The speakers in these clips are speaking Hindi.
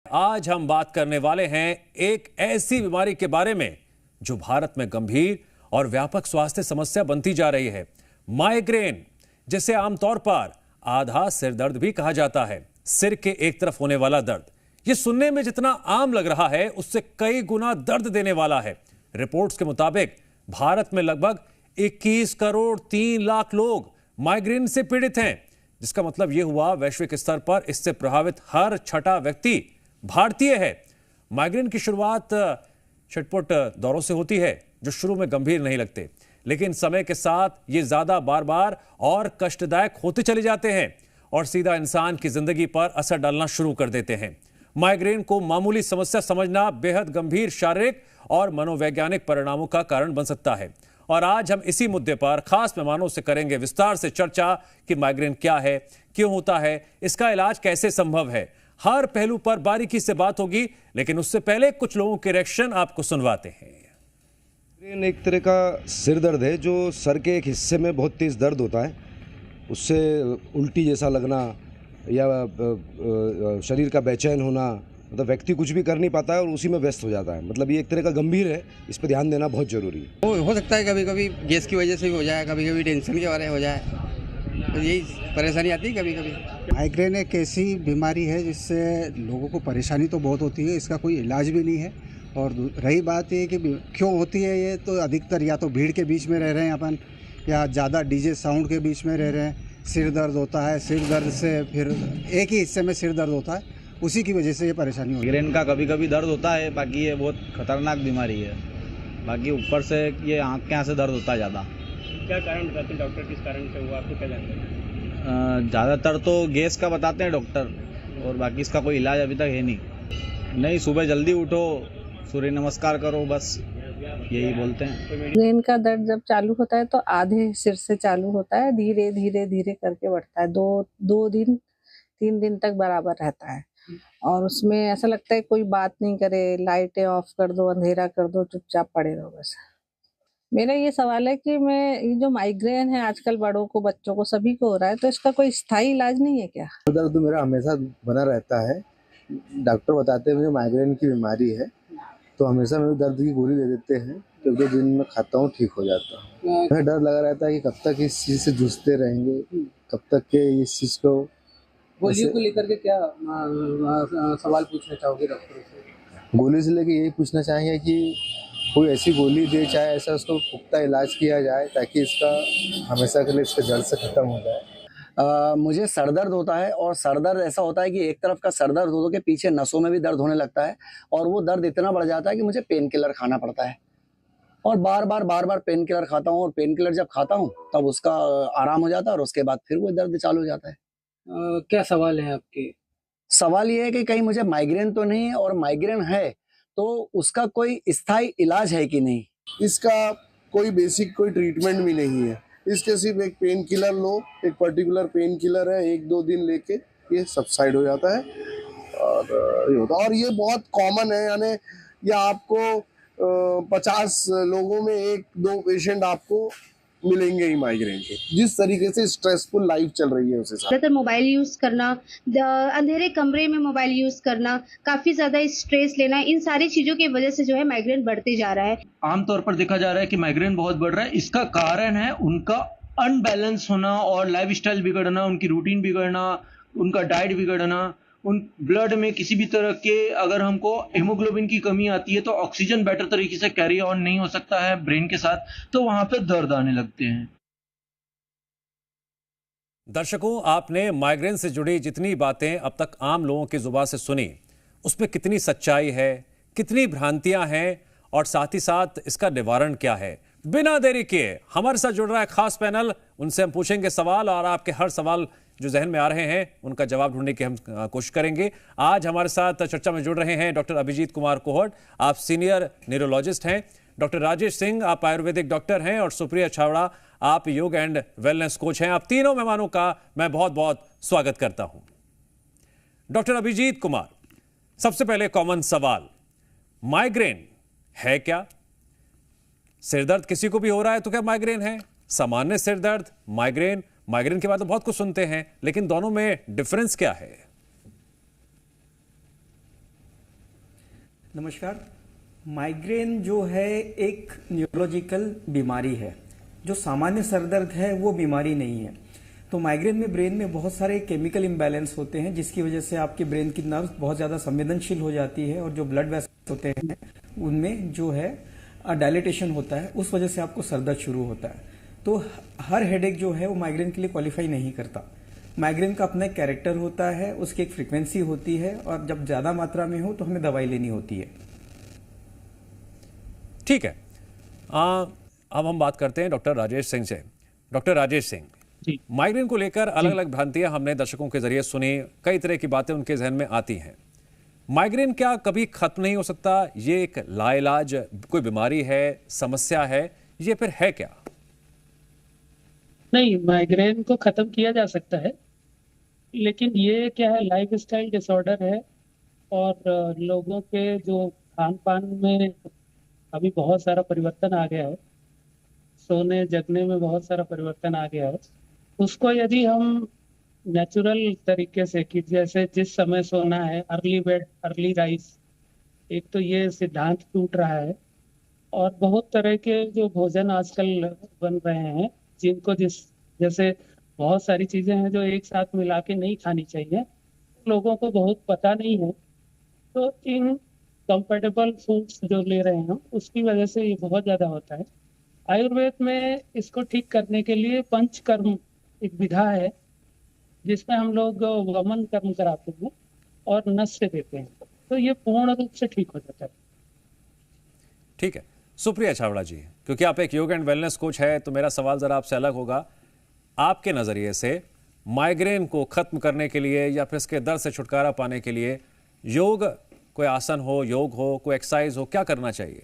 आज हम बात करने वाले हैं एक ऐसी बीमारी के बारे में जो भारत में गंभीर और व्यापक स्वास्थ्य समस्या बनती जा रही है। माइग्रेन, जिसे आमतौर पर आधा सिर दर्द भी कहा जाता है। सिर के एक तरफ होने वाला दर्द, यह सुनने में जितना आम लग रहा है उससे कई गुना दर्द देने वाला है। रिपोर्ट्स के मुताबिक भारत में लगभग 21 करोड़ 3 लाख लोग माइग्रेन से पीड़ित हैं, जिसका मतलब यह हुआ वैश्विक स्तर पर इससे प्रभावित हर छठा व्यक्ति भारतीय है। माइग्रेन की शुरुआत छटपट दौरों से होती है जो शुरू में गंभीर नहीं लगते, लेकिन समय के साथ ये ज्यादा बार बार और कष्टदायक होते चले जाते हैं और सीधा इंसान की जिंदगी पर असर डालना शुरू कर देते हैं। माइग्रेन को मामूली समस्या समझना बेहद गंभीर शारीरिक और मनोवैज्ञानिक परिणामों का कारण बन सकता है। और आज हम इसी मुद्दे पर खास मेहमानों से करेंगे विस्तार से चर्चा कि माइग्रेन क्या है, क्यों होता है, इसका इलाज कैसे संभव है। हर पहलू पर बारीकी से बात होगी, लेकिन उससे पहले कुछ लोगों के रिएक्शन आपको सुनवाते हैं। माइग्रेन एक तरह का सिर दर्द है जो सर के एक हिस्से में बहुत तेज दर्द होता है, उससे उल्टी जैसा लगना या शरीर का बेचैन होना, मतलब व्यक्ति कुछ भी कर नहीं पाता है और उसी में व्यस्त हो जाता है। मतलब ये एक तरह का गंभीर है, इस पर ध्यान देना बहुत जरूरी है। हो सकता है कभी कभी गैस की वजह से भी हो जाए, कभी कभी टेंशन के वजह हो जाए, तो यही परेशानी आती है कभी कभी। माइग्रेन एक ऐसी बीमारी है जिससे लोगों को परेशानी तो बहुत होती है, इसका कोई इलाज भी नहीं है। और रही बात ये कि क्यों होती है, ये तो अधिकतर या तो भीड़ के बीच में रह रहे हैं अपन, या ज़्यादा डीजे साउंड के बीच में रह रहे हैं। सिर दर्द होता है, सिर दर्द से फिर एक ही हिस्से में सिर दर्द होता है, उसी की वजह से ये परेशानी होती है। माइग्रेन का कभी कभी दर्द होता है, बाकी ये बहुत खतरनाक बीमारी है। बाकी ऊपर से ये आँख के यहाँ से दर्द होता है ज़्यादा। क्या कारण बताते हैं डॉक्टर, किस कारण से हुआ, आपको क्या जानते हैं? ज़्यादातर तो गैस का बताते हैं डॉक्टर, और बाकी इसका कोई इलाज अभी तक है नहीं। सुबह जल्दी उठो, सूर्य नमस्कार करो, बस यही बोलते हैं। माइग्रेन का दर्द जब चालू होता है तो आधे सिर से चालू होता है, धीरे धीरे धीरे करके बढ़ता है। दो दिन 3 दिन तक बराबर रहता है और उसमें ऐसा लगता है कोई बात नहीं करे, लाइटें ऑफ कर दो, अंधेरा कर दो, चुपचाप पड़े रहो बस। मेरा ये सवाल है कि ये जो माइग्रेन है आजकल बड़ों को, बच्चों को, सभी को हो रहा है, तो इसका कोई स्थायी इलाज नहीं है क्या? दर्द तो मेरा हमेशा बना रहता है। डॉक्टर बताते हैं मुझे माइग्रेन की बीमारी है, तो हमेशा मेरे दर्द की गोली दे देते हैं, तो 2 दिन में खाता हूँ, ठीक हो जाता हूँ। मुझे डर लगा रहता है कि कब तक इस चीज़ से जूझते रहेंगे, कब तक के इस चीज़ को। गोलियों को लेकर के क्या सवाल पूछना चाहोगे डॉक्टर से? गोली से लेके यही पूछना चाहेंगे कि कोई ऐसी गोली दे, चाहे ऐसा उसको पुख्ता इलाज किया जाए ताकि इसका हमेशा के लिए इसका जड़ से खत्म हो जाए। मुझे सर दर्द होता है, और सर दर्द ऐसा होता है कि एक तरफ का सर दर्द हो के पीछे नसों में भी दर्द होने लगता है, और वो दर्द इतना बढ़ जाता है कि मुझे पेन किलर खाना पड़ता है, और बार बार पेन किलर खाता हूँ, और पेन किलर जब खाता हूँ तब उसका आराम हो जाता है और उसके बाद फिर वो दर्द चालू हो जाता है। क्या सवाल है आपके? सवाल ये है कि कहीं मुझे माइग्रेन तो नहीं है, और माइग्रेन है तो उसका कोई स्थायी इलाज है कि नहीं। इसका कोई बेसिक कोई ट्रीटमेंट भी नहीं है, इसके सिर्फ एक पेन किलर लो, एक पर्टिकुलर पेन किलर है, 1-2 दिन लेके ये सबसाइड हो जाता है और ये बहुत कॉमन है। यानी या आपको 50 लोगों में 1-2 पेशेंट आपको मिलेंगे ही माइग्रेन के। जिस तरीके से स्ट्रेसफुल लाइफ चल रही है उसे ज़्यादातर मोबाइल यूज़ करना, अंधेरे कमरे में मोबाइल यूज़ करना, काफ़ी ज़्यादा स्ट्रेस लेना, इन सारी चीज़ों की वजह से जो है माइग्रेन बढ़ते जा रहा है। आमतौर पर देखा जा रहा है कि माइग्रेन बहुत बढ़ रहा है। इसका कारण है उनका अनबैलेंस होना और लाइफस्टाइल बिगड़ना, उनकी रूटीन बिगड़ना, उनका डाइट बिगड़ना, उन ब्लड में किसी भी तरह के, अगर हमको हेमोग्लोबिन की कमी आती है तो ऑक्सीजन बेटर तरीके से कैरी ऑन नहीं हो सकता है ब्रेन के साथ, तो वहां पे दर्द आने लगते हैं। दर्शकों, आपने माइग्रेन से जुड़ी जितनी बातें अब तक आम लोगों की जुबान से सुनी, उसमें कितनी सच्चाई है, कितनी भ्रांतियां हैं, और साथ ही साथ इसका निवारण क्या है। बिना देरी किए हमारे साथ जुड़ रहा है खास पैनल, उनसे हम पूछेंगे सवाल, और आपके हर सवाल जो जहन में आ रहे हैं उनका जवाब ढूंढने की हम कोशिश करेंगे। आज हमारे साथ चर्चा में जुड़ रहे हैं डॉक्टर अभिजीत कुमार कोहट, आप सीनियर न्यूरोलॉजिस्ट हैं, डॉक्टर राजेश सिंह, आप आयुर्वेदिक डॉक्टर हैं, और सुप्रिया छावड़ा, आप योग एंड वेलनेस कोच हैं। आप तीनों मेहमानों का मैं बहुत बहुत स्वागत करता हूं। डॉक्टर अभिजीत कुमार, सबसे पहले कॉमन सवाल, माइग्रेन है क्या? सिरदर्द किसी को भी हो रहा है तो क्या माइग्रेन है? सामान्य सिरदर्द, माइग्रेन, माइग्रेन के बाद तो बहुत कुछ सुनते हैं, लेकिन दोनों में डिफरेंस क्या है? नमस्कार। माइग्रेन जो है एक न्यूरोलॉजिकल बीमारी है। जो सामान्य सर दर्द है वो बीमारी नहीं है। तो माइग्रेन में ब्रेन में बहुत सारे केमिकल इम्बैलेंस होते हैं, जिसकी वजह से आपके ब्रेन की नर्व्स बहुत ज़्यादा संवेदनशील हो जाती है, और जो ब्लड वेसल्स होते हैं उनमें जो है डायलेटेशन होता है, उस वजह से आपको सर दर्द शुरू होता है। तो हर हेडेक जो है वो माइग्रेन के लिए क्वालिफाई नहीं करता। माइग्रेन का अपना एक कैरेक्टर होता है, उसकी एक फ्रीक्वेंसी होती है, और जब ज़्यादा मात्रा में हो तो हमें दवाई लेनी होती है। ठीक है, अब हम बात करते हैं डॉक्टर राजेश सिंह से। डॉक्टर राजेश सिंह, माइग्रेन को लेकर अलग अलग भ्रांतियां हमने दर्शकों के जरिए सुनी, कई तरह की बातें उनके जहन में आती हैं। माइग्रेन क्या कभी खत्म नहीं हो सकता? ये एक लाइलाज कोई बीमारी है, समस्या है, ये फिर है क्या? नहीं, माइग्रेन को खत्म किया जा सकता है, लेकिन ये क्या है, लाइफ स्टाइल डिसऑर्डर है, और लोगों के जो खान पान में अभी बहुत सारा परिवर्तन आ गया है, सोने जगने में बहुत सारा परिवर्तन आ गया है। उसको यदि हम नेचुरल तरीके से, कि जैसे जिस समय सोना है, अर्ली बेड अर्ली राइज, एक तो ये सिद्धांत टूट रहा है। और बहुत तरह के जो भोजन आजकल बन रहे हैं, जिनको जैसे बहुत सारी चीजें हैं जो एक साथ मिला के नहीं खानी चाहिए, लोगों को बहुत पता नहीं है। तो इन कंफर्टेबल फूड्स जो ले रहे हैं उसकी वजह से ये बहुत ज्यादा होता है। आयुर्वेद में इसको ठीक करने के लिए पंचकर्म एक विधा है, जिसमें हम लोग वमन कर्म कराते हैं और नस्य देते हैं, तो ये पूर्ण रूप से ठीक हो जाता है। ठीक है, सुप्रिया छावड़ा जी, क्योंकि आप एक योग एंड वेलनेस कोच है, तो मेरा सवाल जरा आपसे अलग होगा। आपके नजरिए से माइग्रेन को खत्म करने के लिए या फिर इसके दर्द से छुटकारा पाने के लिए योग, कोई आसन हो, योग हो, कोई एक्सरसाइज हो, क्या करना चाहिए?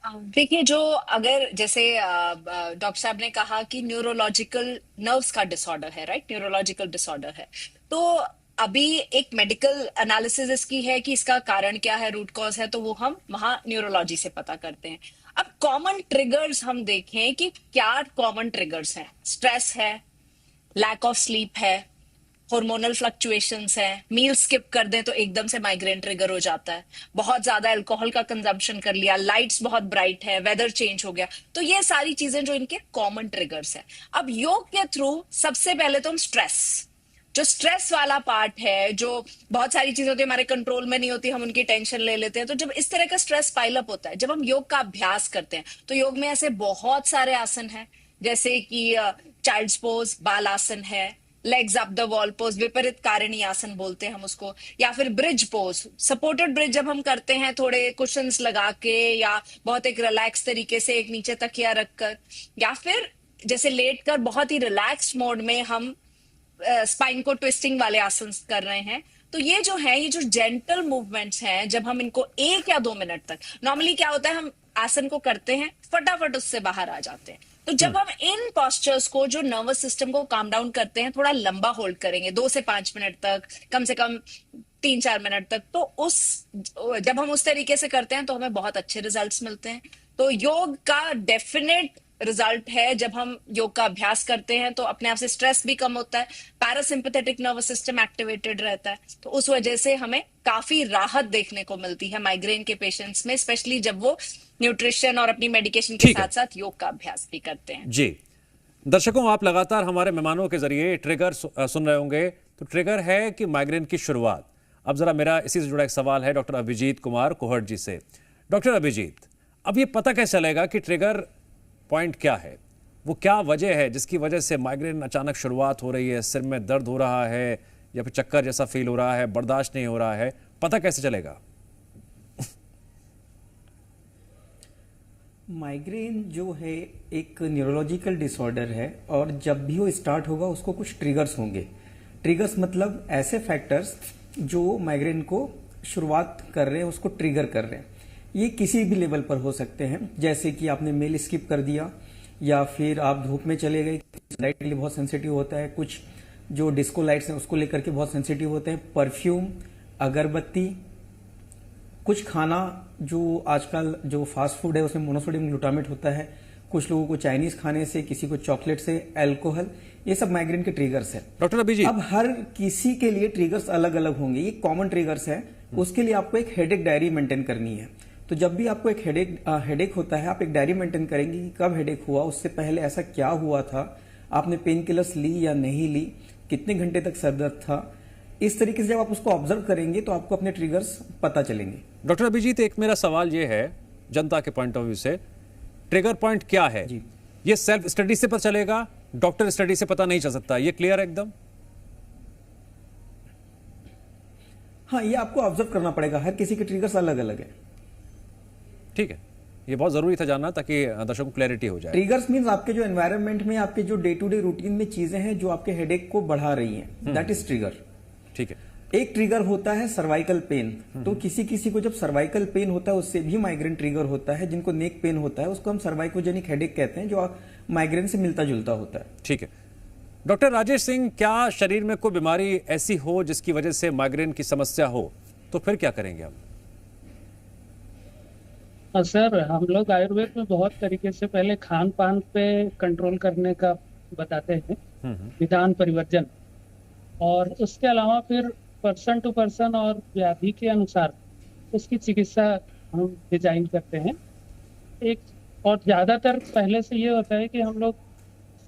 देखिए, जो अगर जैसे डॉक्टर साहब ने कहा कि न्यूरोलॉजिकल नर्व्स का डिसऑर्डर है, राइट, न्यूरोलॉजिकल डिसऑर्डर है, तो अभी एक मेडिकल एनालिसिस इसकी है कि इसका कारण क्या है, रूट कॉज है, तो वो हम वहां न्यूरोलॉजी से पता करते हैं। अब कॉमन ट्रिगर्स हम देखें कि क्या कॉमन ट्रिगर्स हैं। स्ट्रेस है, लैक ऑफ स्लीप है, हार्मोनल फ्लक्चुएशंस है, मील स्किप कर दें तो एकदम से माइग्रेन ट्रिगर हो जाता है, बहुत ज्यादा अल्कोहल का कंजम्पशन कर लिया, लाइट्स बहुत ब्राइट है, वेदर चेंज हो गया, तो ये सारी चीजें जो इनके कॉमन ट्रिगर्स है। अब योग के थ्रू सबसे पहले तो हम जो स्ट्रेस वाला पार्ट है, जो बहुत सारी चीजें होती है हमारे कंट्रोल में नहीं होती, हम उनकी टेंशन ले लेते हैं, तो जब इस तरह का स्ट्रेस पाइल अप होता है, जब हम योग का अभ्यास करते हैं, तो योग में ऐसे बहुत सारे आसन हैं, जैसे कि चाइल्ड्स पोज, बाल आसन है, legs up the wall pose, विपरीत कारिणी आसन बोलते हैं हम उसको, या फिर ब्रिज पोज, सपोर्टेड ब्रिज जब हम करते हैं थोड़े कुशन्स लगा के या बहुत एक रिलैक्स तरीके से एक नीचे तकिया रखकर, या फिर जैसे लेट कर बहुत ही रिलैक्स मोड में हम स्पाइन को ट्विस्टिंग वाले आसन कर रहे हैं। तो ये जो है, ये जो जेंटल मूवमेंट्स हैं, जब हम इनको 1 या 2 मिनट तक, नॉर्मली क्या होता है, हम आसन को करते हैं, फटाफट उससे बाहर आ जाते हैं। तो जब हम इन पोस्चर्स को, जो नर्वस सिस्टम को काम डाउन करते हैं, थोड़ा लंबा होल्ड करेंगे 2 से 5 मिनट तक, कम से कम 3-4 मिनट तक, तो जब हम उस तरीके से करते हैं तो हमें बहुत अच्छे रिजल्ट्स मिलते हैं। तो योग का डेफिनेट रिजल्ट है, जब हम योग का अभ्यास करते हैं तो अपने आप से स्ट्रेस भी कम होता है, पैरासिम्पैथेटिक नर्वस सिस्टम एक्टिवेटेड रहता है, तो उस वजह से हमें काफी राहत देखने को मिलती है माइग्रेन के पेशेंट्स में, स्पेशली जब वो न्यूट्रिशन और अपनी मेडिकेशन के साथ साथ योग का अभ्यास भी करते हैं। जी दर्शकों, आप लगातार हमारे मेहमानों के जरिए ट्रिगर सुन रहे होंगे, तो ट्रिगर है कि माइग्रेन की शुरुआत। अब जरा मेरा इसी से जुड़ा एक सवाल है डॉक्टर अभिजीत कुमार कोहट जी से। डॉक्टर अभिजीत, अब ये पता कैसे चलेगा कि ट्रिगर पॉइंट क्या है, वो क्या वजह है जिसकी वजह से माइग्रेन अचानक शुरुआत हो रही है, सिर में दर्द हो रहा है या फिर चक्कर जैसा फील हो रहा है, बर्दाश्त नहीं हो रहा है, पता कैसे चलेगा? माइग्रेन जो है एक न्यूरोलॉजिकल डिसऑर्डर है, और जब भी वो स्टार्ट होगा उसको कुछ ट्रिगर्स होंगे। ट्रिगर्स मतलब ऐसे फैक्टर्स जो माइग्रेन को शुरुआत कर रहे हैं, उसको ट्रिगर कर रहे हैं। ये किसी भी लेवल पर हो सकते हैं, जैसे कि आपने मील स्किप कर दिया, या फिर आप धूप में चले गए, लाइट के लिए बहुत सेंसिटिव होता है, कुछ जो डिस्को लाइट्स हैं उसको लेकर के बहुत सेंसिटिव होते हैं, परफ्यूम, अगरबत्ती, कुछ खाना जो आजकल जो फास्ट फूड है उसमें मोनोसोडियम ग्लूटामेट होता है, कुछ लोगों को चाइनीज खाने से, किसी को चॉकलेट से, अल्कोहल, ये सब माइग्रेन के ट्रिगर्स है। डॉक्टर अभिजीत, अब हर किसी के लिए ट्रिगर्स अलग अलग होंगे, ये कॉमन ट्रिगर्स है, उसके लिए आपको एक हेडेक डायरी मेंटेन करनी है। तो जब भी आपको एक हेडेक होता है, आप एक डायरी मेंटेन करेंगे कि कब हेडेक हुआ, उससे पहले ऐसा क्या हुआ था, आपने पेन किलर्स ली या नहीं ली, कितने घंटे तक सर दर्द था। इस तरीके से जब आप उसको ऑब्जर्व करेंगे तो आपको अपने ट्रिगर्स पता चलेंगे। डॉक्टर अभिजीत, एक मेरा सवाल ये है जनता के पॉइंट ऑफ व्यू से, ट्रिगर पॉइंट क्या है? ये सेल्फ स्टडी से पता चलेगा, डॉक्टर स्टडी से पता नहीं चल सकता, ये क्लियर है एकदम? हाँ, ये आपको ऑब्जर्व करना पड़ेगा, हर किसी के ट्रिगर्स अलग अलग है। ठीक है, ये बहुत जरूरी था जानना ताकि दर्शकों को क्लैरिटी हो जाए। ट्रिगर्स मींस आपके जो एनवायरनमेंट में आपके जो डे टू डे रूटीन में चीजें हैं जो आपके हेडेक को बढ़ा रही हैं, दैट इज ट्रिगर। ठीक है। एक ट्रिगर होता है सर्वाइकल पेन। तो किसी किसी को जब सर्वाइकल पेन होता है उससे भी माइग्रेन ट्रिगर होता है। जिनको नेक पेन होता है उसको हम सर्वाइकोजेनिक हेडेक कहते हैं, जो माइग्रेन से मिलता जुलता होता है। ठीक है। डॉक्टर राजेश सिंह, क्या शरीर में कोई बीमारी ऐसी हो जिसकी वजह से माइग्रेन की समस्या हो, तो फिर क्या करेंगे आप? सर, हम लोग आयुर्वेद में बहुत तरीके से पहले खान पान पे कंट्रोल करने का बताते हैं, विधान परिवर्जन, और उसके अलावा फिर पर्सन टू पर्सन और व्याधि के अनुसार उसकी चिकित्सा हम डिजाइन करते हैं। एक और ज़्यादातर पहले से ये होता है कि हम लोग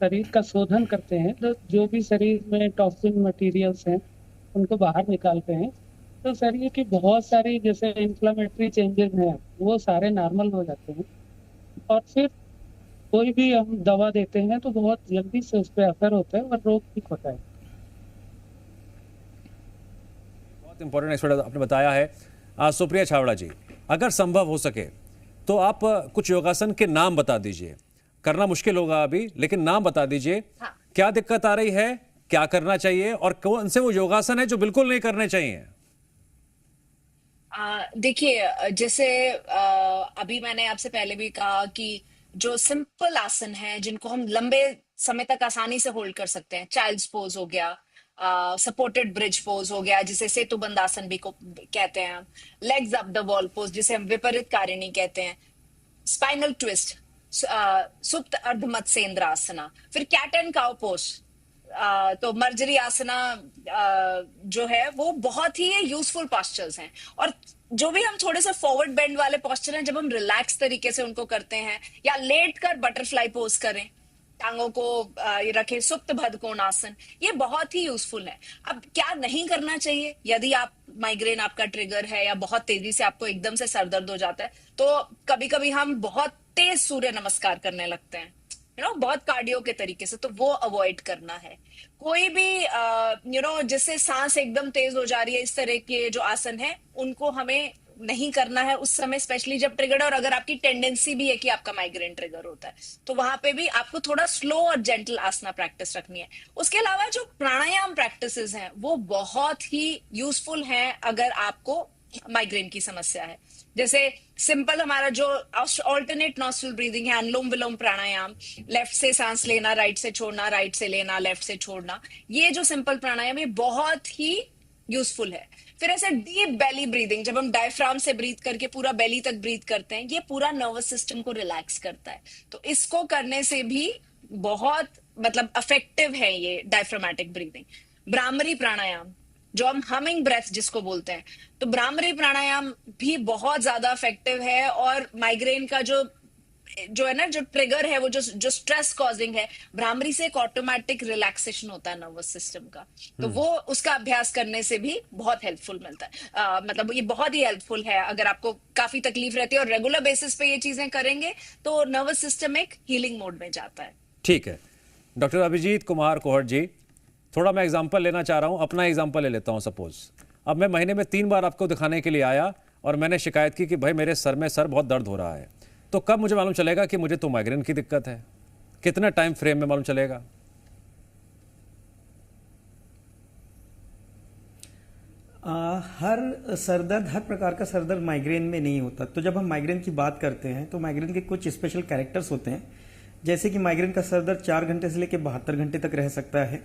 शरीर का शोधन करते हैं, तो जो भी शरीर में टॉक्सिन मटेरियल्स हैं उनको बाहर निकालते हैं, तो शरीर की बहुत सारी जैसे इन्फ्लेमेटरी चेंजेस हैं वो सारे नॉर्मल हो जाते हैं, और फिर कोई भी हम दवा देते हैं तो बहुत जल्दी से उस पर असर होता है और रोग ठीक होता है। बहुत इंपॉर्टेंट एक्सपर्ट आपने बताया है। सुप्रिया छावड़ा जी, अगर संभव हो सके तो आप कुछ योगासन के नाम बता दीजिए। करना मुश्किल होगा अभी, लेकिन नाम बता दीजिए। हाँ। क्या दिक्कत आ रही है, क्या करना चाहिए, और कौन से वो योगासन है जो बिल्कुल नहीं करने चाहिए? देखिए, जैसे अभी मैंने आपसे पहले भी कहा कि जो सिंपल आसन है जिनको हम लंबे समय तक आसानी से होल्ड कर सकते हैं, चाइल्ड्स पोज हो गया, सपोर्टेड ब्रिज पोज हो गया जिसे सेतुबंद आसन भी को कहते हैं, legs up the wall pose जिसे हम विपरीत कारिणी कहते हैं, स्पाइनल ट्विस्ट, सुप्त अर्धमत्स्येंद्र आसना, फिर कैट एंड काउ पोज, तो मर्जरी आसना जो है वो बहुत ही यूजफुल पोस्चर्स हैं। और जो भी हम थोड़े से फॉरवर्ड बेंड वाले पोस्चर हैं, जब हम रिलैक्स तरीके से उनको करते हैं, या लेट कर बटरफ्लाई पोज करें, टांगों को रखें, सुप्त भद्रकोण आसन, ये बहुत ही यूजफुल है। अब क्या नहीं करना चाहिए, यदि आप माइग्रेन आपका ट्रिगर है या बहुत तेजी से आपको एकदम से सर दर्द हो जाता है, तो कभी कभी हम बहुत तेज सूर्य नमस्कार करने लगते हैं, बहुत कार्डियो के तरीके से, तो वो अवॉइड करना है। कोई भी जिससे सांस एकदम तेज हो जा रही है, इस तरह के जो आसन है उनको हमें नहीं करना है उस समय, स्पेशली जब ट्रिगर, और अगर आपकी टेंडेंसी भी है कि आपका माइग्रेन ट्रिगर होता है तो वहां पे भी आपको थोड़ा स्लो और जेंटल आसना प्रैक्टिस रखनी है। उसके अलावा जो प्राणायाम प्रैक्टिसेस हैं वो बहुत ही यूजफुल हैं अगर आपको माइग्रेन की समस्या है। जैसे सिंपल हमारा जो ऑल्टरनेट नॉस्ट्रल ब्रीदिंग है, अनुलोम विलोम प्राणायाम, लेफ्ट से सांस लेना, राइट से छोड़ना, राइट से लेना, लेफ्ट से छोड़ना, ये जो सिंपल प्राणायाम है बहुत ही यूजफुल है। फिर ऐसे डीप बेली ब्रीदिंग, जब हम डायफ्राम से ब्रीथ करके पूरा बेली तक ब्रीथ करते हैं, ये पूरा नर्वस सिस्टम को रिलैक्स करता है, तो इसको करने से भी बहुत मतलब इफेक्टिव है ये डायफ्रामेटिक ब्रीदिंग। भ्रामरी प्राणायाम, जो हम हमिंग ब्रेथ जिसको बोलते हैं, तो भ्रामरी प्राणायाम भी बहुत ज्यादा इफेक्टिव है, और माइग्रेन का जो है ना, जो ट्रिगर है, वो जो स्ट्रेस कॉजिंग है, भ्रामरी से एक ऑटोमेटिक रिलैक्सेशन होता है नर्वस सिस्टम का, तो वो उसका अभ्यास करने से भी बहुत हेल्पफुल मिलता है। मतलब ये बहुत ही हेल्पफुल है अगर आपको काफी तकलीफ रहती है, और रेगुलर बेसिस पे ये चीजें करेंगे तो नर्वस सिस्टम एक हीलिंग मोड में जाता है। ठीक है। डॉक्टर अभिजीत कुमार कोहट जी, थोड़ा मैं एग्जाम्पल लेना चाह रहा हूं, अपना एग्जाम्पल ले लेता हूं। सपोज अब मैं महीने में 3 बार आपको दिखाने के लिए आया और मैंने शिकायत की कि भाई मेरे सर में बहुत दर्द हो रहा है, तो कब मुझे मालूम चलेगा कि मुझे तो माइग्रेन की दिक्कत है? कितना टाइम फ्रेम में मालूम चलेगा? हर सरदर्द, हर प्रकार का सरदर्द माइग्रेन में नहीं होता। तो जब हम माइग्रेन की बात करते हैं तो माइग्रेन के कुछ स्पेशल कैरेक्टर्स होते हैं, जैसे कि माइग्रेन का सरदर्द 4 घंटे से लेकर 72 घंटे तक रह सकता है।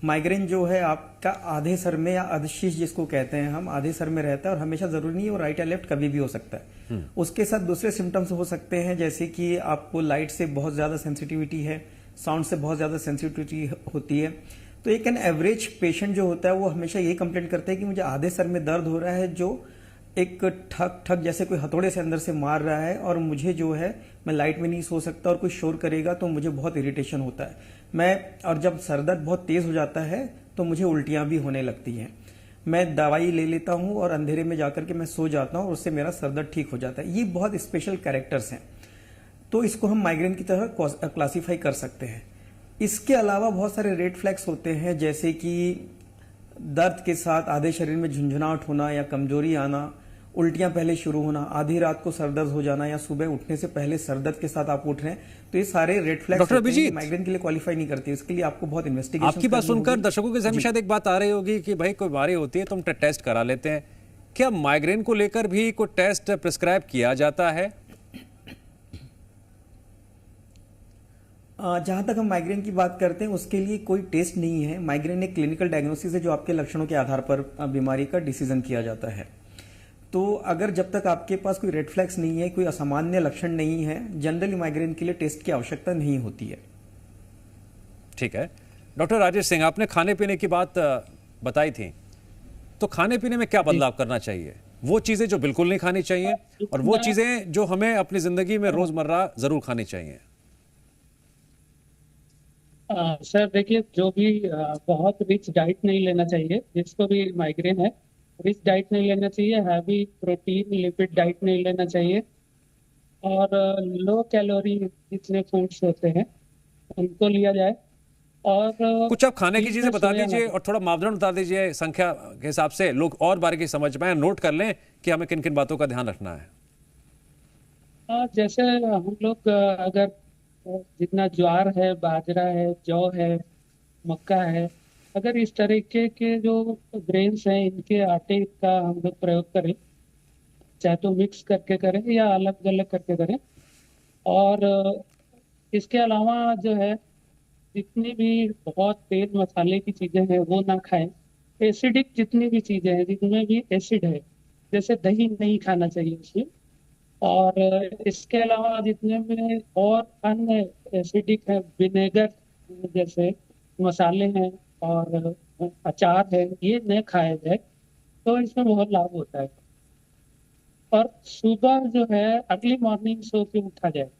माइग्रेन जो है आपका आधे सर में, या अधशीश जिसको कहते हैं हम, आधे सर में रहता है, और हमेशा जरूरी नहीं है वो राइट या लेफ्ट कभी भी हो सकता है। उसके साथ दूसरे सिम्टम्स हो सकते हैं, जैसे कि आपको लाइट से बहुत ज्यादा सेंसिटिविटी है, साउंड से बहुत ज्यादा सेंसिटिविटी होती है, तो एक एन एवरेज पेशेंट जो होता है वो हमेशा ये कंप्लेंट करता है कि मुझे आधे सर में दर्द हो रहा है, जो एक ठक ठक जैसे कोई हथौड़े से अंदर से मार रहा है, और मुझे जो है मैं लाइट में नहीं सो सकता, और कोई शोर करेगा तो मुझे बहुत इरिटेशन होता है और जब सर दर्द बहुत तेज हो जाता है तो मुझे उल्टियां भी होने लगती हैं। मैं दवाई ले लेता हूं और अंधेरे में जाकर के मैं सो जाता हूं और उससे मेरा सर दर्द ठीक हो जाता है। ये बहुत स्पेशल कैरेक्टर्स हैं, तो इसको हम माइग्रेन की तरह क्लासीफाई कर सकते हैं। इसके अलावा बहुत सारे रेड फ्लैग्स होते हैं, जैसे कि दर्द के साथ आधे शरीर में झुंझुनाहट होना या कमजोरी आना, उल्टियां पहले शुरू होना, आधी रात को सरदर्द हो जाना, या सुबह उठने से पहले सरदर्द के साथ आप उठ रहे हैं, तो ये सारे red flags doctor Abhijit migraine के लिए क्वालिफाई नहीं करती। इसके लिए आपको बहुत इन्वेस्टिगेशन। आपकी बात सुनकर दर्शकों के जहन में शायद एक बात आ रही होगी कि भाई कोई बीमारी होती है तो हम टेस्ट करा लेते हैं। क्या माइग्रेन को लेकर भी कोई टेस्ट प्रिस्क्राइब किया जाता है? जहां तक हम माइग्रेन की बात करते हैं उसके लिए कोई टेस्ट नहीं है। माइग्रेन एक क्लिनिकल डायग्नोसिस है जो आपके लक्षणों के आधार पर बीमारी का डिसीजन किया जाता है। तो अगर जब तक आपके पास कोई रेड फ्लैग्स नहीं है, कोई असामान्य लक्षण नहीं है, जनरली माइग्रेन के लिए टेस्ट की आवश्यकता नहीं होती है। ठीक है। डॉक्टर राजेश सिंह, आपने खाने पीने की बात बताई थी, तो खाने पीने में क्या बदलाव करना चाहिए? वो चीजें जो बिल्कुल नहीं खानी चाहिए और वो चीजें जो हमें अपनी जिंदगी में रोजमर्रा जरूर खानी चाहिए। सर देखिए, जो भी बहुत रिच डाइट नहीं लेना चाहिए। जिसको भी माइग्रेन है, रिच डाइट नहीं लेना चाहिए, हैवी प्रोटीन लिपिड डाइट नहीं लेना चाहिए, और लो कैलोरी जितने फूड्स होते हैं उनको लिया जाए। और कुछ आप खाने की चीजें बता दीजिए और थोड़ा मापदंड बता दीजिए, संख्या के हिसाब से लोग और बारीकी समझ पाए, नोट कर लें कि हमें किन किन बातों का ध्यान रखना है। जैसे हम लोग अगर जितना ज्वार है, बाजरा है, जौ है, मक्का है, अगर इस तरीके के जो ग्रेन्स हैं इनके आटे का हम लोग प्रयोग करें, चाहे तो मिक्स करके करें या अलग अलग करके करें। और इसके अलावा जो है जितनी भी बहुत तेल मसाले की चीजें हैं वो ना खाएं। एसिडिक जितनी भी चीजें हैं जिनमें भी एसिड है, जैसे दही नहीं खाना चाहिए उसमें। और इसके अलावा जितने में और अन्य एसिडिक है, विनेगर जैसे मसाले हैं और अचार है, ये न खाया जाए तो इसमें बहुत लाभ होता है। और सुबह जो है अर्ली मॉर्निंग सो के उठा जाए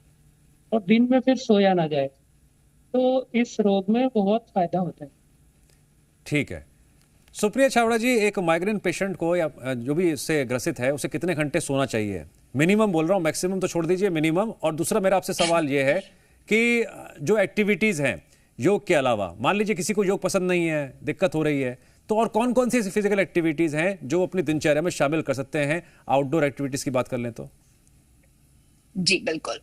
और दिन में फिर सोया ना जाए, तो इस रोग में बहुत फायदा होता है। ठीक है। सुप्रिया छाबड़ा जी, एक माइग्रेन पेशेंट को या जो भी इससे ग्रसित है उसे कितने घंटे सोना चाहिए? मिनिमम बोल रहा हूं, मैक्सिमम तो छोड़ दीजिए, मिनिमम। और दूसरा मेरा आपसे सवाल यह है कि जो एक्टिविटीज हैं योग के अलावा, मान लीजिए किसी को योग पसंद नहीं है, दिक्कत हो रही है, तो और कौन कौन सी फिजिकल एक्टिविटीज हैं जो अपनी दिनचर्या में शामिल कर सकते हैं? आउटडोर एक्टिविटीज की बात कर लें तो। जी बिल्कुल।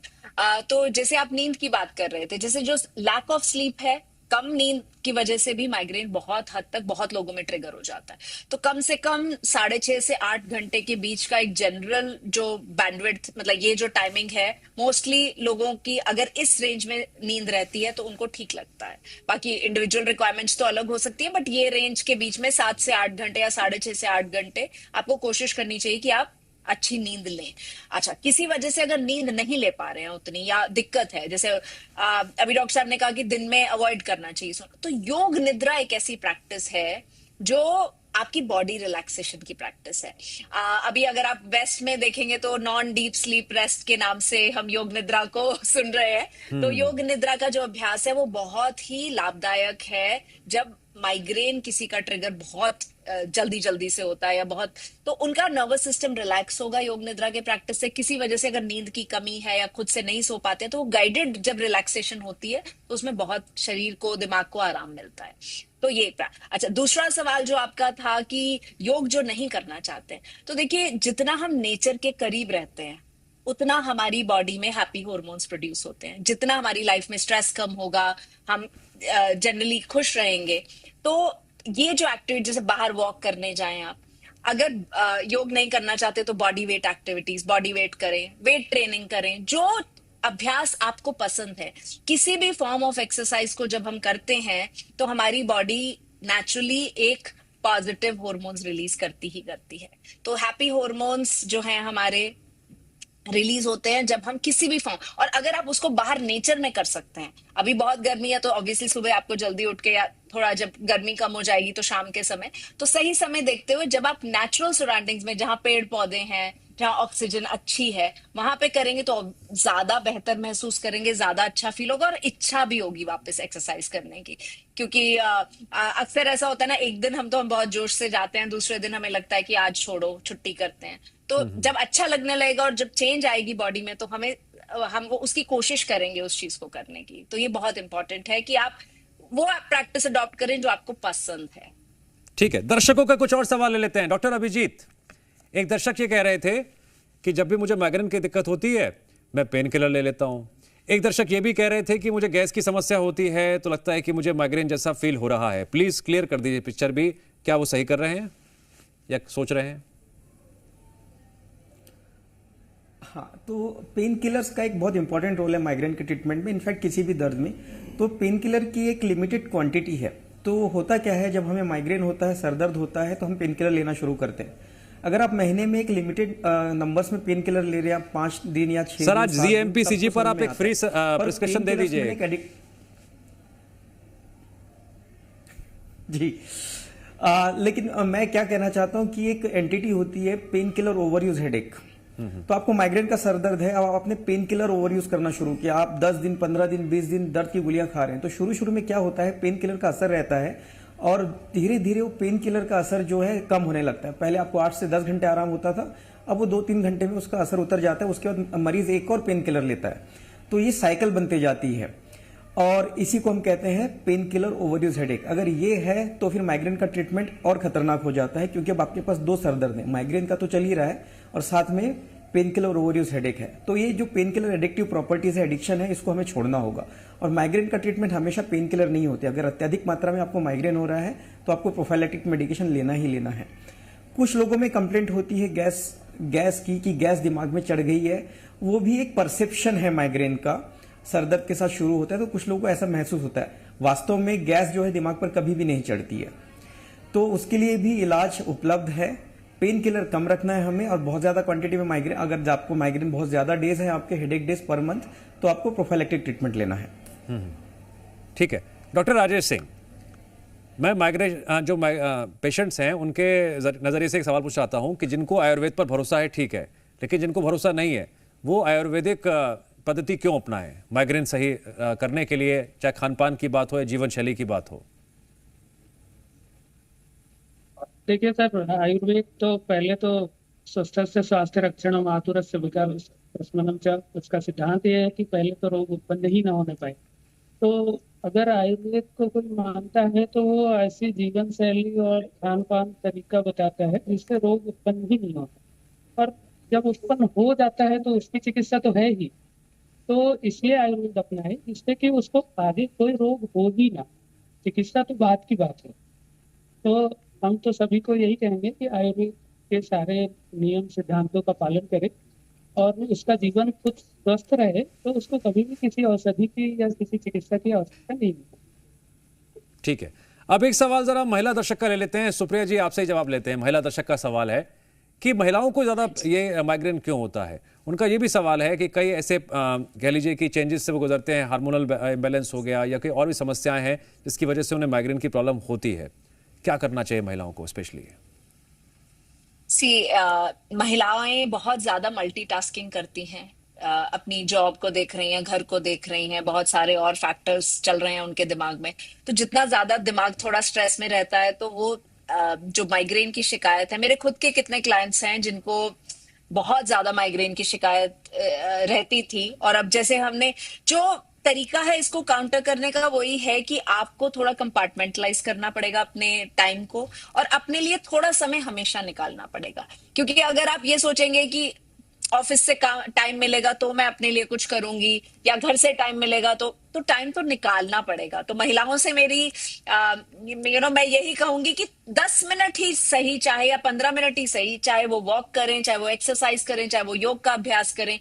तो जैसे आप नींद की बात कर रहे थे, जैसे जो लैक ऑफ स्लीप है, कम नींद की वजह से भी माइग्रेन बहुत हद तक बहुत लोगों में ट्रिगर हो जाता है। तो कम से कम 6.5 से 8 घंटे के बीच का एक जनरल जो बैंडविड्थ, मतलब ये जो टाइमिंग है, मोस्टली लोगों की अगर इस रेंज में नींद रहती है तो उनको ठीक लगता है। बाकी इंडिविजुअल रिक्वायरमेंट्स तो अलग हो सकती है, बट ये रेंज के बीच में 7 से 8 घंटे या 6.5 से 8 घंटे आपको कोशिश करनी चाहिए कि आप अच्छी नींद लें। अच्छा, किसी वजह से अगर नींद नहीं ले पा रहे हैं उतनी या दिक्कत है, जैसे अभी डॉक्टर साहब ने कहा कि दिन में अवॉइड करना चाहिए, तो योग निद्रा एक ऐसी प्रैक्टिस है जो आपकी बॉडी रिलैक्सेशन की प्रैक्टिस है। अभी अगर आप वेस्ट में देखेंगे तो नॉन डीप स्लीप रेस्ट के नाम से हम योग निद्रा को सुन रहे हैं। तो योग निद्रा का जो अभ्यास है वो बहुत ही लाभदायक है। जब माइग्रेन किसी का ट्रिगर बहुत जल्दी से होता है या बहुत, तो उनका नर्वस सिस्टम रिलैक्स होगा योग निद्रा के प्रैक्टिस से। किसी वजह से अगर नींद की कमी है या खुद से नहीं सो पाते हैं तो गाइडेड जब रिलैक्सेशन होती है तो उसमें बहुत शरीर को, दिमाग को आराम मिलता है। तो ये अच्छा, दूसरा सवाल जो आपका था कि योग जो नहीं करना चाहते हैं, तो देखिए जितना हम नेचर के करीब रहते हैं उतना हमारी बॉडी में हैप्पी हार्मोन्स प्रोड्यूस होते हैं। जितना हमारी लाइफ में स्ट्रेस कम होगा, हम जनरली खुश रहेंगे। तो ये जो एक्टिविटी, जैसे बाहर वॉक करने जाएं आप, अगर योग नहीं करना चाहते तो body weight activities, body weight करें, वेट ट्रेनिंग करें, जो अभ्यास आपको पसंद है। किसी भी फॉर्म ऑफ एक्सरसाइज को जब हम करते हैं तो हमारी बॉडी नेचुरली एक पॉजिटिव हार्मोन्स रिलीज करती ही करती है। तो हैप्पी हार्मोन्स जो हैं हमारे, रिलीज होते हैं जब हम किसी भी फॉर्म, और अगर आप उसको बाहर नेचर में कर सकते हैं, अभी बहुत गर्मी है तो ऑब्वियसली सुबह आपको जल्दी उठ के, या थोड़ा जब गर्मी कम हो जाएगी तो शाम के समय, तो सही समय देखते हुए जब आप नेचुरल सराउंडिंग्स में, जहाँ पेड़ पौधे हैं, जहाँ ऑक्सीजन अच्छी है, वहां पे करेंगे तो ज्यादा बेहतर महसूस करेंगे, ज्यादा अच्छा फील होगा और इच्छा भी होगी वापस एक्सरसाइज करने की। क्योंकि अक्सर ऐसा होता है ना, एक दिन हम बहुत जोश से जाते हैं, दूसरे दिन हमें लगता है कि आज छोड़ो, छुट्टी करते हैं। तो जब अच्छा लगने लगेगा और जब चेंज आएगी बॉडी में, तो हम उसकी कोशिश करेंगे उस चीज को करने की। तो ये बहुत इंपॉर्टेंट है कि आप वो प्रैक्टिस अडॉप्ट करें जो आपको पसंद है। ठीक है, दर्शकों का कुछ और सवाल ले लेते हैं। डॉक्टर अभिजीत, एक दर्शक ये कह रहे थे कि जब भी मुझे माइग्रेन की दिक्कत होती है मैं पेन किलर ले लेता हूं। एक दर्शक ये भी कह रहे थे कि मुझे गैस की समस्या होती है तो लगता है कि मुझे माइग्रेन जैसा फील हो रहा है। प्लीज क्लियर कर दीजिए पिक्चर भी, क्या वो सही कर रहे हैं या सोच रहे हैं? हाँ, तो पेन किलर्स का एक बहुत इंपॉर्टेंट रोल है माइग्रेन के ट्रीटमेंट में, इनफैक्ट किसी भी दर्द में। तो पेन किलर की एक लिमिटेड क्वांटिटी है। तो होता क्या है, जब हमें माइग्रेन होता है, सर दर्द होता है, तो हम पेन किलर लेना शुरू करते हैं। अगर आप महीने में एक लिमिटेड नंबर्स में पेन किलर ले रहे हैं, 5 दिन या 6 दिन, सर आज जीएमपीसीजी पर आप एक फ्री प्रिस्क्रिप्शन दे दीजिए जी। लेकिन मैं क्या कहना चाहता हूं कि एक एंटिटी होती है पेन किलर ओवरयूज हेडेक। तो आपको माइग्रेन का सर दर्द है, अब आपने पेन किलर ओवर यूज करना शुरू किया, आप 10 दिन 15 दिन 20 दिन दर्द की गोलियां खा रहे हैं। तो शुरू में क्या होता है, पेन किलर का असर रहता है और धीरे धीरे वो पेन किलर का असर जो है कम होने लगता है। पहले आपको 8 से 10 घंटे आराम होता था, अब वो 2-3 घंटे में उसका असर उतर जाता है। उसके बाद मरीज एक और पेन किलर लेता है। तो ये साइकिल बनते जाती है और इसी को हम कहते हैं पेन किलर ओवरयूज हेडेक। अगर ये है तो फिर माइग्रेन का ट्रीटमेंट और खतरनाक हो जाता है, क्योंकि अब आपके पास 2 सर दर्द है, माइग्रेन का तो चल ही रहा है और साथ में पेन किलर ओवरयूज हेडेक है। तो ये जो पेन किलर एडिक्टिव प्रॉपर्टीज है, एडिक्शन है, इसको हमें छोड़ना होगा। और माइग्रेन का ट्रीटमेंट हमेशा पेन किलर नहीं होते। अगर अत्यधिक मात्रा में आपको माइग्रेन हो रहा है तो आपको प्रोफाइलैक्टिक मेडिकेशन लेना ही लेना है। कुछ लोगों में कंप्लेंट होती है गैस की, कि गैस दिमाग में चढ़ गई है। वो भी एक परसेप्शन है माइग्रेन का, सर दर्द के साथ शुरू होता है तो कुछ लोगों को ऐसा महसूस होता है। वास्तव में गैस जो है दिमाग पर कभी भी नहीं चढ़ती है। तो उसके लिए भी इलाज उपलब्ध है। पेन किलर कम रखना है हमें और बहुत ज्यादा क्वांटिटी में माइग्रेन, अगर आपको माइग्रेन बहुत ज्यादा डेज है आपके, हेडेक डेज पर मंथ, तो आपको प्रोफाइलैक्टिक ट्रीटमेंट लेना है। ठीक है। डॉक्टर राजेश सिंह, मैं माइग्रेन जो पेशेंट्स हैं उनके नजरिए से एक सवाल पूछ चाहता हूं कि जिनको आयुर्वेद पर भरोसा है ठीक है, लेकिन जिनको भरोसा नहीं है वो आयुर्वेदिक पद्धति क्यों अपनाएं माइग्रेन सही करने के लिए, चाहे खान पान की बात हो या जीवन शैली की बात हो? देखिए सर, आयुर्वेद तो पहले तो स्वस्थस्य स्वास्थ्य रक्षणम आतुरस्य विकार प्रशमनम च, उसका सिद्धांत ये है कि पहले तो रोग उत्पन्न ही ना होने पाए। तो अगर आयुर्वेद को कोई मानता है तो वो ऐसी जीवन शैली और खान पान तरीका बताता है जिससे रोग उत्पन्न ही नहीं होता, और जब उत्पन्न हो जाता है तो उसकी चिकित्सा तो है ही। तो इसलिए आयुर्वेद अपना है, जिससे कि उसको आगे कोई रोग हो ही ना, चिकित्सा तो बात की बात है। तो हम तो सभी को यही कहेंगे कि आयुर्वेद के सारे नियम सिद्धांतों का पालन करें और उसका जीवन खुद स्वस्थ रहे, तो उसको कभी भी किसी औषधि की या किसी चिकित्सा की आवश्यकता नहीं है। ठीक है। अब एक सवाल जरा महिला दर्शक का ले लेते हैं। सुप्रिया जी आपसे ही जवाब लेते हैं। महिला दर्शक का सवाल है कि महिलाओं को ज्यादा ये माइग्रेन क्यों होता है। उनका ये भी सवाल है कि कई ऐसे कह लीजिए कि चेंजेस से वो गुजरते हैं, हार्मोनल इम्बैलेंस हो गया या कोई और भी समस्याएं हैं जिसकी वजह से उन्हें माइग्रेन की प्रॉब्लम होती है। क्या करना चाहिए महिलाओं को स्पेशली? महिलाएं बहुत ज्यादा मल्टीटास्किंग करती हैं, अपनी जॉब को देख रही हैं, घर को देख रही हैं, बहुत सारे और फैक्टर्स चल रहे हैं उनके दिमाग में। तो जितना ज्यादा दिमाग थोड़ा स्ट्रेस में रहता है तो वो जो माइग्रेन की शिकायत है, मेरे खुद के कितने क्लाइंट्स हैं जिनको बहुत ज्यादा माइग्रेन की शिकायत रहती थी, और अब जैसे हमने जो तरीका है इसको काउंटर करने का वही है कि आपको थोड़ा कंपार्टमेंटलाइज करना पड़ेगा अपने टाइम को, और अपने लिए थोड़ा समय हमेशा निकालना पड़ेगा। क्योंकि अगर आप ये सोचेंगे कि ऑफिस से टाइम मिलेगा तो मैं अपने लिए कुछ करूंगी, या घर से टाइम मिलेगा तो टाइम तो निकालना पड़ेगा। तो महिलाओं से मेरी मैं यही कहूंगी कि 10 मिनट ही सही, चाहे या 15 मिनट ही सही, चाहे वो वॉक करें, चाहे वो एक्सरसाइज करें, चाहे वो योग का अभ्यास करें,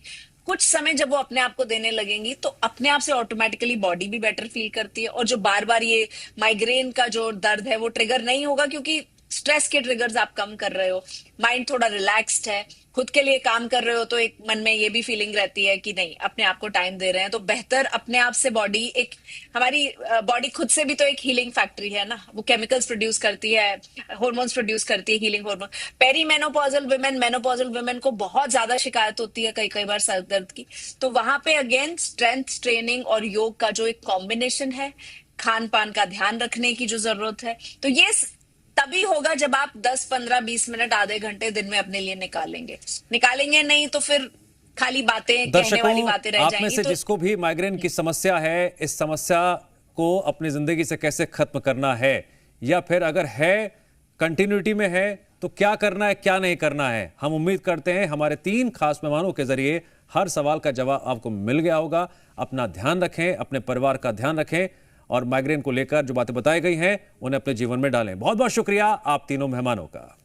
कुछ समय जब वो अपने आप को देने लगेंगी तो अपने आप से ऑटोमेटिकली बॉडी भी बेटर फील करती है, और जो बार बार ये माइग्रेन का जो दर्द है वो ट्रिगर नहीं होगा, क्योंकि स्ट्रेस के ट्रिगर्स आप कम कर रहे हो, माइंड थोड़ा रिलैक्स्ड है, खुद के लिए काम कर रहे हो, तो एक मन में ये भी फीलिंग रहती है कि नहीं अपने आप को टाइम दे रहे हैं, तो बेहतर अपने आप से बॉडी एक हमारी बॉडी खुद से भी तो एक हीलिंग फैक्ट्री है ना, वो केमिकल्स प्रोड्यूस करती है, हार्मोन्स प्रोड्यूस करती है, healing hormone. Perimenopausal women, menopausal women को बहुत ज्यादा शिकायत होती है कई बार सर दर्द की, तो वहां पे अगेन स्ट्रेंथ ट्रेनिंग और योग का जो एक कॉम्बिनेशन है, खान पान का ध्यान रखने की जो जरूरत है, तो ये तभी होगा जब आप 10, 15, 20 मिनट, आधे घंटे दिन में अपने लिए निकालेंगे नहीं तो फिर खाली बातें, कहने वाली बातें रह आप जाएंगी। में से जिसको भी माइग्रेन की समस्या है, इस समस्या को अपनी जिंदगी से कैसे खत्म करना है, या फिर अगर है कंटिन्यूटी में है तो क्या करना है, क्या नहीं करना है, हम उम्मीद करते हैं हमारे 3 खास मेहमानों के जरिए हर सवाल का जवाब आपको मिल गया होगा। अपना ध्यान रखें, अपने परिवार का ध्यान रखें और माइग्रेन को लेकर जो बातें बताई गई हैं उन्हें अपने जीवन में डालें। बहुत बहुत शुक्रिया आप तीनों मेहमानों का।